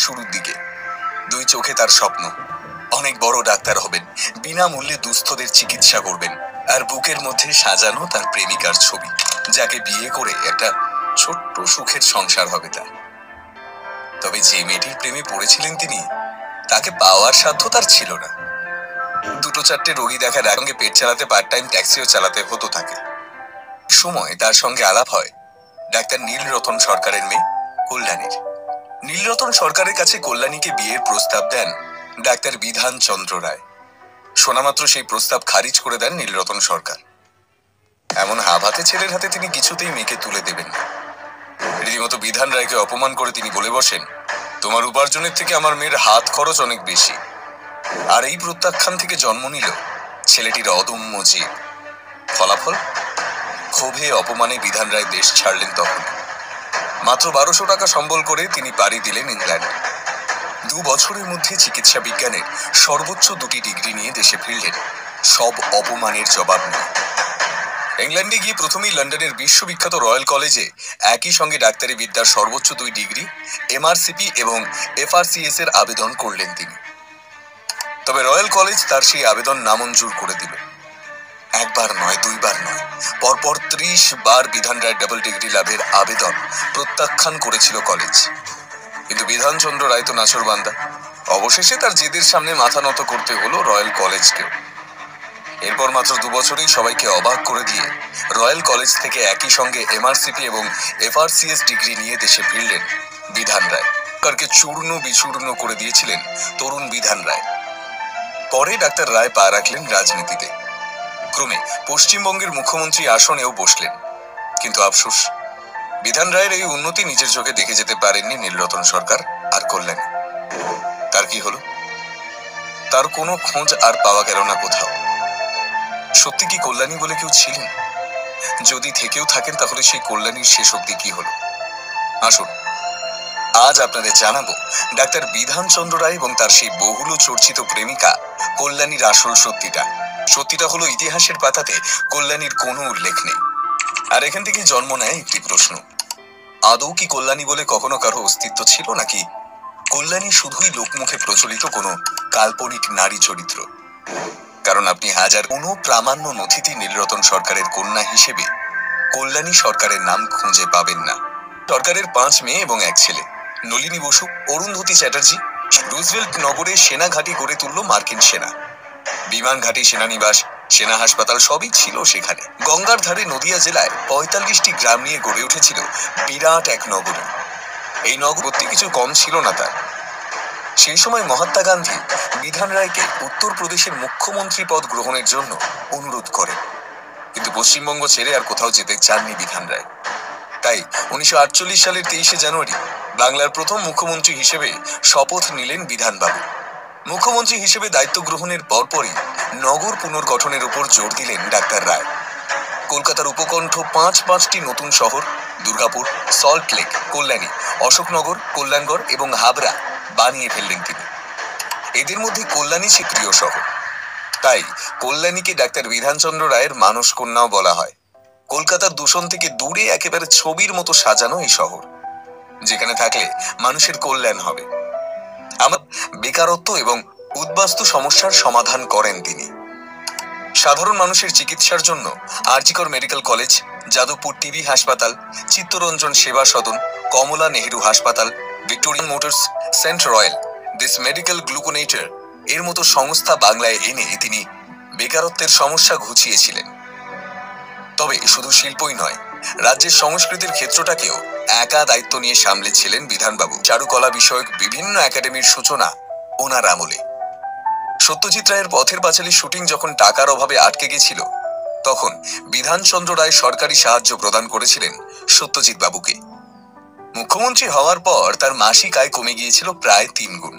শুরুর দিকে দুই চোখে তার স্বপ্ন, অনেক বড় ডাক্তার হবেন, বিনামূল্যে দুস্থদের চিকিৎসা করবেন, আর বুকের মধ্যে সাজানো তার প্রেমিকার ছবি, যাকে বিয়ে করে একটা ছোট্ট সুখের সংসার হবে তার। তবে যে মেয়েটির প্রেমে পড়েছিলেন তিনি, তাকে পাওয়ার সাধ্য তার ছিল না। দুটো চারটে রোগী দেখার সঙ্গে পেট চালাতে পার্ট টাইম ট্যাক্সিও চালাতে হতো তাকে। সময় তার সঙ্গে আলাপ হয় ডাক্তার নীলরতন সরকারের মেয়ে কল্যাণীর। নীলরতন সরকারের কাছে কল্যাণীকে বিয়ের প্রস্তাব দেন ডাক্তার বিধান চন্দ্র রায়। শোনামাত্র সেই প্রস্তাব খারিজ করে দেন নীলরতন সরকার। এমন হাতে ছেলের হাতে তিনি কিছুতেই মেয়েকে তুলে দেবেন না। রীতিমতো বিধান রায়কে অপমান করে তিনি বলে বসেন, তোমার উপার্জনের থেকে আমার মেয়ের হাত খরচ অনেক বেশি। আর এই প্রত্যাখ্যান থেকে জন্ম নিল ছেলেটির অদম্য জেদ। ফলাফল, ক্ষোভে অপমানে বিধান রায় দেশ ছাড়লেন। তখন মাত্র 1200 টাকা সম্বল করে তিনি পাড়ি দিলেন ইংল্যান্ডে। 2 বছরের মধ্যে চিকিৎসা বিজ্ঞানের সর্বোচ্চ 2টি ডিগ্রি নিয়ে দেশে ফিরলেন, সব অপমানের জবাব নিয়ে। ইংল্যান্ডে গিয়ে প্রথমেই লন্ডনের বিশ্ববিখ্যাত রয়্যাল কলেজে একই সঙ্গে ডাক্তারি বিদ্যার সর্বোচ্চ 2 ডিগ্রি MRCP এবং FRCS এর আবেদন করলেন তিনি। তবে রয়্যাল কলেজ তার সেই আবেদন নামঞ্জুর করে দিল। একবার নয়, দুইবার নয়, পরপর 30 বার বিধান রায় ডাবল ডিগ্রি লাভের আবেদন প্রত্যাখ্যান করেছিল কলেজ। কিন্তু বিধানচন্দ্র রায় তো নাছোড়বান্দা, অবশেষে তার জেদের সামনে মাথা নত করতে হলো রয়্যাল কলেজকেও। এরপর মাত্র 2 বছরেই সবাইকে অবাক করে দিয়ে রয়্যাল কলেজ থেকে একই সঙ্গে MRCP এবং FRCS ডিগ্রি নিয়ে দেশে ফিরলেন বিধান রায়। সরকারকে চূর্ণ বিচূর্ণ করে দিয়েছিলেন তরুণ বিধান রায়। পরে ডাক্তার রায় পা রাখলেন রাজনীতিতে। ক্রমে পশ্চিমবঙ্গের মুখ্যমন্ত্রী আসনেও বসলেন। কিন্তু আফসোস, বিধান রায়ের এই উন্নতি নিজের চোখে দেখে যেতে পারেননি নীলরতন সরকার আর কল্যাণী। তার কি হলো? তার কোনো খোঁজ আর পাওয়া গেল না কোথাও। সত্যি কি কল্যাণী বলে কেউ ছিলেন? যদি থেকেও থাকেন, তাহলে সেই কল্যাণীর শেষ অবধি কি হলো? আসুন, আজ আপনাদের জানাবো ডাক্তার বিধান চন্দ্র রায় এবং তার সেই বহুল চর্চিত প্রেমিকা কল্যাণীর আসল সত্যিটা। সত্যিটা হলো, ইতিহাসের পাতাতে কল্যাণীর কোনো উল্লেখ নেই। আর এখান থেকে জন্ম নেয় একটি প্রশ্ন, আদৌ কি কল্যাণী বলে কখনো কারো অস্তিত্ব ছিল, নাকি কল্যাণী শুধুই লোকমুখে প্রচলিত কোনো কাল্পনিক নারী চরিত্র? কারণ আপনি হাজার কোনো প্রামাণ্য নথিতে নীলরতন সরকারের কন্যা হিসেবে কল্যাণী সরকারের নাম খুঁজে পাবেন না। সরকারের 5 মেয়ে এবং 1 ছেলে। নলিনী বসু, অরুন্ধতী চ্যাটার্জি। রুজভেল্ট নগরে সেনা ঘাঁটি গড়ে তুলল মার্কিন সেনা। বিমান ঘাঁটি, সেনানিবাস, সেনা হাসপাতাল সবই ছিল সেখানে। গঙ্গার ধারে নদিয়া জেলায় 45টি গ্রাম নিয়ে গড়ে উঠেছিল বিরাট এক নগরী। এই নগরী কিছু কম ছিল না তার। সেই সময় মহাত্মা গান্ধী বিধান রায়কে উত্তরপ্রদেশের মুখ্যমন্ত্রী পদ গ্রহণের জন্য অনুরোধ করেন। কিন্তু পশ্চিমবঙ্গ ছেড়ে আর কোথাও যেতে চাননি বিধান রায়। তাই 1948 সালের 23শে জানুয়ারি বাংলার প্রথম মুখ্যমন্ত্রী হিসেবে শপথ নিলেন বিধানবাবু। মুখ্যমন্ত্রী হিসেবে দায়িত্ব গ্রহণের পরপরই নগর পুনর্গঠনের উপর জোর দিলেন ডাক্তার রায়। কলকাতার উপকণ্ঠ 5টি নতুন শহর, দুর্গাপুর, সল্ট লেক, কল্যাণী, অশোকনগর, কল্যাণগড় এবং হাবড়া বানিয়ে ফেললেন তিনি। এদের মধ্যে কল্যাণী ছিল প্রিয় শহর। তাই কল্যাণীকে ডাক্তার বিধানচন্দ্র রায়ের মানস কন্যাও বলা হয়। কলকাতার দূষণ থেকে দূরে একেবারে ছবির মতো সাজানো এই শহর, যেখানে থাকলে মানুষের কল্যাণ হবে। আমার বেকারত্ব এবং উদ্বাস্তু সমস্যার সমাধান করেন তিনি। সাধারণ মানুষের চিকিৎসার জন্য RG Kar medical college, Jadavpur TB হাসপাতাল, চিত্তরঞ্জন সেবা সদন, কমলা নেহেরু হাসপাতাল, Victorian motors, saint royal, this medical গ্লুকোনেটর এর মতো সংস্থা বাংলায় এনে তিনি বেকারত্বের সমস্যা ঘুচিয়েছিলেন। তবে শুধু শিল্পই নয়, রাজ্যের সংস্কৃতির ক্ষেত্রটাকেও একা দায়িত্ব নিয়ে সামলেছিলেন বিধানবাবু। চারুকলা বিষয়ক বিভিন্ন একাডেমির সূচনা ওনার আমলে। সত্যজিৎ রায়ের পথের পাঁচালী শুটিং যখন টাকার অভাবে আটকে গেছিল, তখন বিধানচন্দ্র রায় সরকারি সাহায্য প্রদান করেছিলেন সত্যজিৎ বাবুকে। মুখ্যমন্ত্রী হওয়ার পর তার মাসিক আয় কমে গিয়েছিল প্রায় 3 গুণ।